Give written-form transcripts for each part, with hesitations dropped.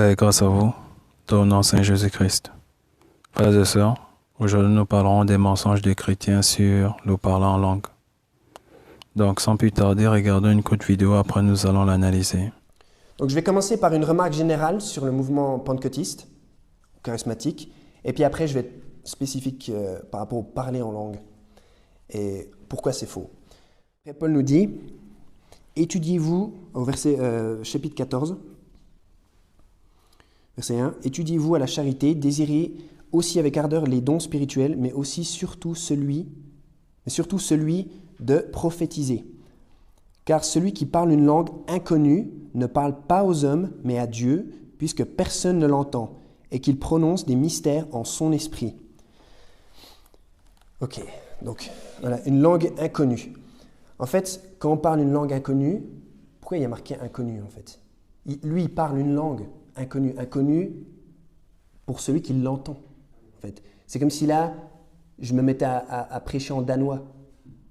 Paix et grâce à vous, dans le nom de Saint Jésus-Christ. Frères et sœurs, aujourd'hui nous parlerons des mensonges des chrétiens sur le parler en langue. Donc sans plus tarder, regardons une courte vidéo, après nous allons l'analyser. Donc je vais commencer par une remarque générale sur le mouvement pentecôtiste, charismatique, et puis après je vais être spécifique par rapport au parler en langue et pourquoi c'est faux. Après, Paul nous dit, étudiez-vous, au verset chapitre 14, verset 1, étudiez-vous à la charité, désirez aussi avec ardeur les dons spirituels, mais aussi surtout celui de prophétiser. Car celui qui parle une langue inconnue ne parle pas aux hommes, mais à Dieu, puisque personne ne l'entend, et qu'il prononce des mystères en son esprit. Ok, donc voilà, une langue inconnue. En fait, quand on parle une langue inconnue, pourquoi il y a marqué inconnu en fait? Lui, il parle une langue inconnue pour celui qui l'entend. En fait. C'est comme si là, je me mettais à prêcher en danois.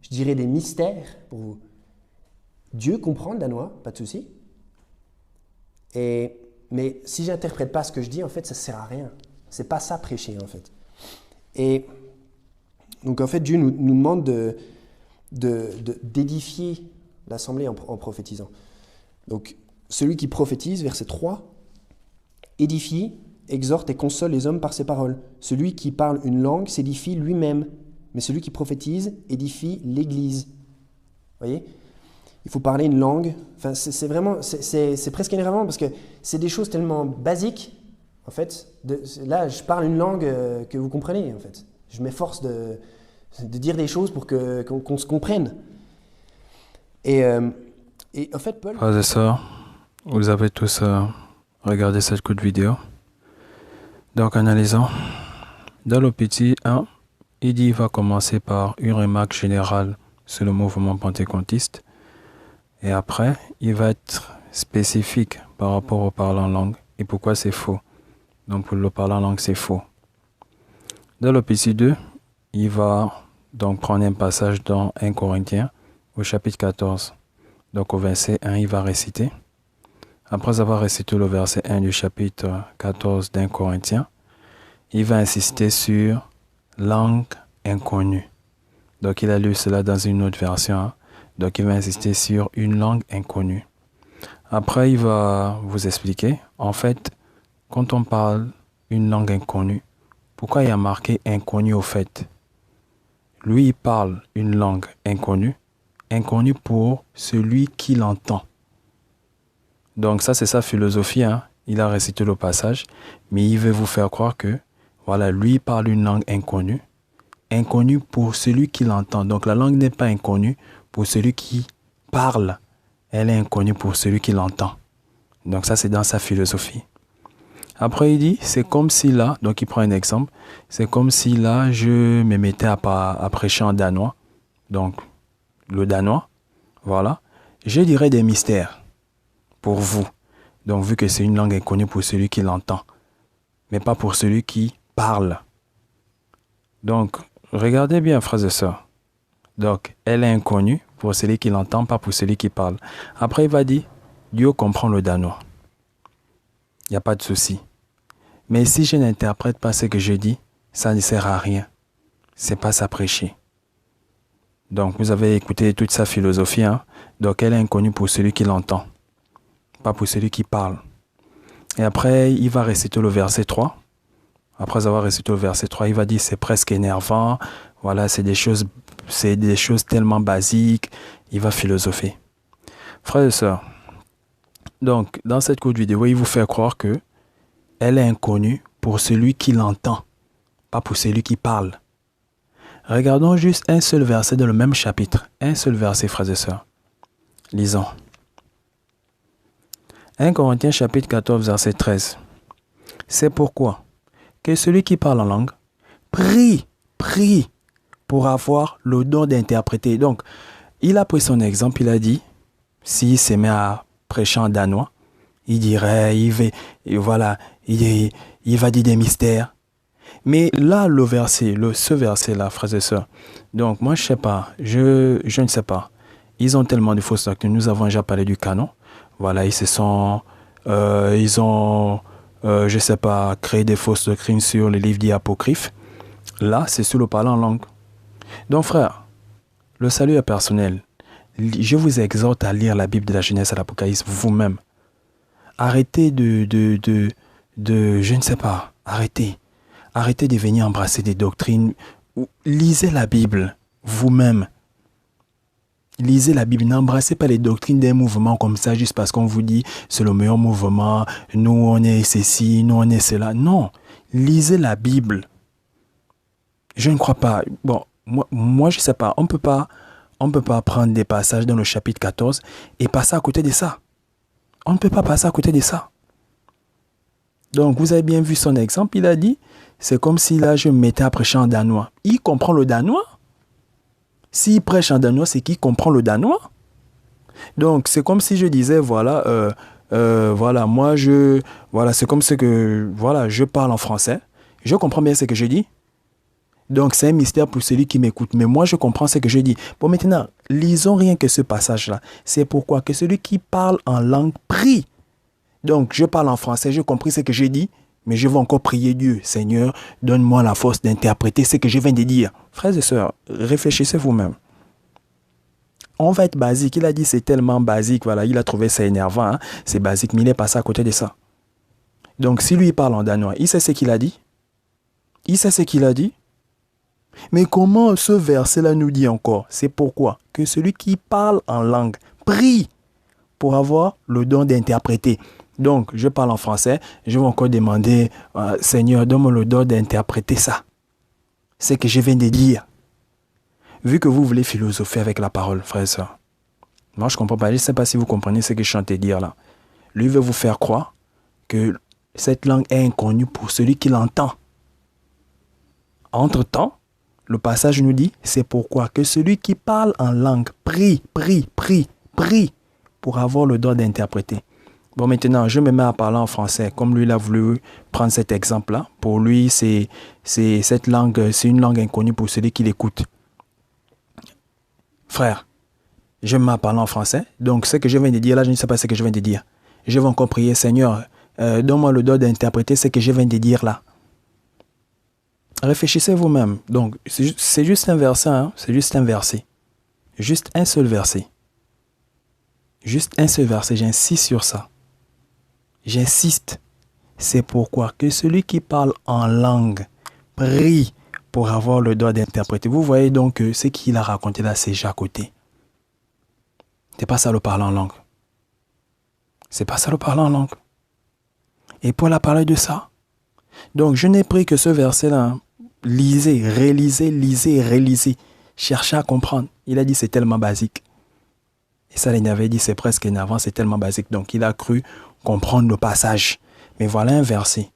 Je dirais des mystères pour vous. Dieu comprend le danois, pas de souci. Mais si je n'interprète pas ce que je dis, en fait, ça ne sert à rien. C'est pas ça prêcher, en fait. Et donc, en fait, Dieu nous demande d'édifier l'assemblée en prophétisant. Donc, celui qui prophétise, verset 3, édifie, exhorte et console les hommes par ses paroles. Celui qui parle une langue s'édifie lui-même, mais celui qui prophétise édifie l'Église. Vous voyez ? Il faut parler une langue. Enfin, c'est presque énervant parce que c'est des choses tellement basiques. En fait, là, je parle une langue que vous comprenez. En fait, je m'efforce de dire des choses pour qu'on se comprenne. Et en fait, Paul. Frères et sœurs, vous avez tous regardé cette courte vidéo. Donc, analysons. Dans le petit 1, il va commencer par une remarque générale sur le mouvement pentecôtiste. Et après, il va être spécifique par rapport au parler en langue et pourquoi c'est faux. Donc, pour le parler en langue, c'est faux. Dans le petit 2, il va donc prendre un passage dans 1 Corinthiens au chapitre 14. Donc, au verset 1, il va réciter. Après avoir récité le verset 1 du chapitre 14 d'1 Corinthiens, il va insister sur langue inconnue. Donc, il a lu cela dans une autre version. Donc, il va insister sur une langue inconnue. Après, il va vous expliquer, en fait, quand on parle une langue inconnue, pourquoi il y a marqué inconnu au fait? Lui, il parle une langue inconnue pour celui qui l'entend. Donc, ça, c'est sa philosophie. Il a récité le passage, mais il veut vous faire croire que, voilà, lui, il parle une langue inconnue pour celui qui l'entend. Donc, la langue n'est pas inconnue pour celui qui parle, elle est inconnue pour celui qui l'entend. Donc ça, c'est dans sa philosophie. Après, il dit, c'est comme si là, donc il prend un exemple, c'est comme si là, je me mettais à prêcher en danois. Donc, le danois, voilà. Je dirais des mystères pour vous. Donc, vu que c'est une langue inconnue pour celui qui l'entend, mais pas pour celui qui parle. Donc, regardez bien, frères et sœurs. Donc, elle est inconnue pour celui qui l'entend, pas pour celui qui parle. Après, il va dire, Dieu comprend le danois. Il n'y a pas de souci. Mais si je n'interprète pas ce que je dis, ça ne sert à rien. C'est pas ça prêcher. Donc, vous avez écouté toute sa philosophie. Donc, elle est inconnue pour celui qui l'entend, pas pour celui qui parle. Et après, il va réciter le verset 3. Après avoir récité le verset 3, il va dire, c'est presque énervant. Voilà, c'est des choses tellement basiques. Il va philosopher. Frères et sœurs, donc, dans cette courte vidéo, il vous fait croire que elle est inconnue pour celui qui l'entend, pas pour celui qui parle. Regardons juste un seul verset dans le même chapitre. Un seul verset, frères et sœurs. Lisons. 1 Corinthiens chapitre 14, verset 13. C'est pourquoi que celui qui parle en langue prie pour avoir le don d'interpréter. Donc, il a pris son exemple, il a dit, s'il se met à prêcher en danois, il dirait, il va dire des mystères. Mais là, ce verset-là, frères et sœurs, donc moi, je sais pas, je ne sais pas. Ils ont tellement de fausses doctrines. Nous avons déjà parlé du canon. Voilà, ils ont je sais pas, créer des fausses doctrines sur les livres dits apocryphes. Là, c'est sur le parler en langue. Donc, frère, le salut est personnel. Je vous exhorte à lire la Bible de la Genèse à l'Apocalypse vous-même. Arrêtez je ne sais pas, arrêtez. Arrêtez de venir embrasser des doctrines. Lisez la Bible vous-même. Lisez la Bible, n'embrassez pas les doctrines d'un mouvement comme ça juste parce qu'on vous dit c'est le meilleur mouvement, nous on est ceci, nous on est cela. Non, lisez la Bible. Je ne crois pas. Bon, moi je ne sais pas, on peut pas prendre des passages dans le chapitre 14 et passer à côté de ça. On ne peut pas passer à côté de ça. Donc vous avez bien vu son exemple, il a dit, c'est comme si là je me mettais à prêcher en danois. Il comprend le danois. S'il prêche en danois, c'est qu'il comprend le danois. Donc, c'est comme si je disais, voilà, moi, c'est comme ce que, voilà, je parle en français. Je comprends bien ce que je dis. Donc, c'est un mystère pour celui qui m'écoute. Mais moi, je comprends ce que je dis. Bon, maintenant, lisons rien que ce passage-là. C'est pourquoi que celui qui parle en langue prie. Donc, je parle en français, j'ai compris ce que j'ai dit. Mais je vais encore prier Dieu. Seigneur, donne-moi la force d'interpréter ce que je viens de dire. Frères et sœurs, réfléchissez vous-même. On va être basique. Il a dit c'est tellement basique. Voilà, il a trouvé ça énervant. Hein? C'est basique, mais il est passé à côté de ça. Donc, si lui il parle en danois, il sait ce qu'il a dit. Il sait ce qu'il a dit. Mais comment ce verset-là nous dit encore? C'est pourquoi que celui qui parle en langue prie pour avoir le don d'interpréter. Donc, je parle en français, je vais encore demander, Seigneur, donne-moi le don d'interpréter ça. C'est ce que je viens de dire. Vu que vous voulez philosopher avec la parole, frère et soeur. Moi, je ne comprends pas. Je ne sais pas si vous comprenez ce que je chantais dire là. Lui veut vous faire croire que cette langue est inconnue pour celui qui l'entend. Entre-temps, le passage nous dit, c'est pourquoi que celui qui parle en langue prie pour avoir le don d'interpréter. Bon, maintenant, je me mets à parler en français. Comme lui, il a voulu prendre cet exemple-là. Pour lui, cette langue, c'est une langue inconnue pour celui qui l'écoute. Frère, je me mets à parler en français. Donc, ce que je viens de dire là, je ne sais pas ce que je viens de dire. Je vais encore prier, Seigneur, donne-moi le don d'interpréter ce que je viens de dire là. Réfléchissez vous-même. Donc, c'est juste un verset. Hein? C'est juste un verset. Juste un seul verset. Juste un seul verset. J'insiste sur ça. J'insiste. C'est pourquoi que celui qui parle en langue prie pour avoir le droit d'interpréter. Vous voyez donc ce qu'il a raconté là, c'est déjà à côté. C'est pas ça le parler en langue. C'est pas ça le parler en langue. Et Paul a parlé de ça. Donc je n'ai pris que ce verset-là. Lisez, rélisez. Cherchez à comprendre. Il a dit c'est tellement basique. Et ça, il avait dit c'est presque énervant, c'est tellement basique. Donc il a cru comprendre le passage. Mais voilà un verset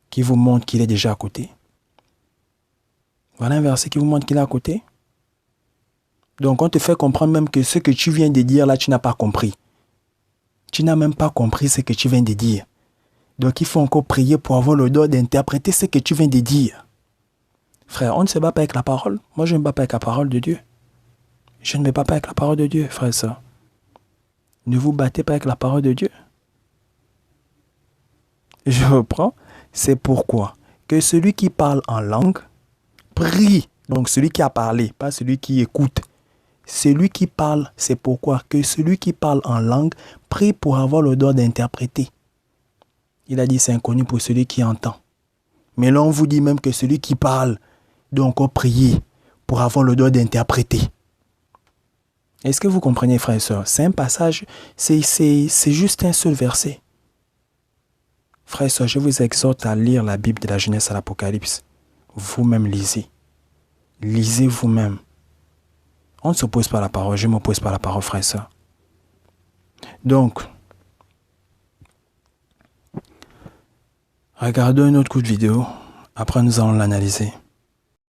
qui vous montre qu'il est déjà à côté. Voilà un verset qui vous montre qu'il est à côté. Donc on te fait comprendre même que ce que tu viens de dire là, tu n'as pas compris. Tu n'as même pas compris ce que tu viens de dire. Donc il faut encore prier pour avoir le droit d'interpréter ce que tu viens de dire. Frère, on ne se bat pas avec la parole. Moi, je ne me bats pas avec la parole de Dieu. Je ne me bats pas avec la parole de Dieu, frère et soeur. Ne vous battez pas avec la parole de Dieu. Je reprends. C'est pourquoi que celui qui parle en langue prie. Donc celui qui a parlé, pas celui qui écoute. Celui qui parle, c'est pourquoi que celui qui parle en langue prie pour avoir le droit d'interpréter. Il a dit c'est inconnu pour celui qui entend. Mais là, on vous dit même que celui qui parle doit encore prier pour avoir le droit d'interpréter. Est-ce que vous comprenez, frères et sœurs? C'est un passage, c'est juste un seul verset. Frères et sœurs, je vous exhorte à lire la Bible de la Genèse à l'Apocalypse. Vous-même lisez. Lisez vous-même. On ne s'oppose pas à la parole, je ne m'oppose pas à la parole, frères et sœurs. Donc, regardons une autre coup de vidéo. Après, nous allons l'analyser.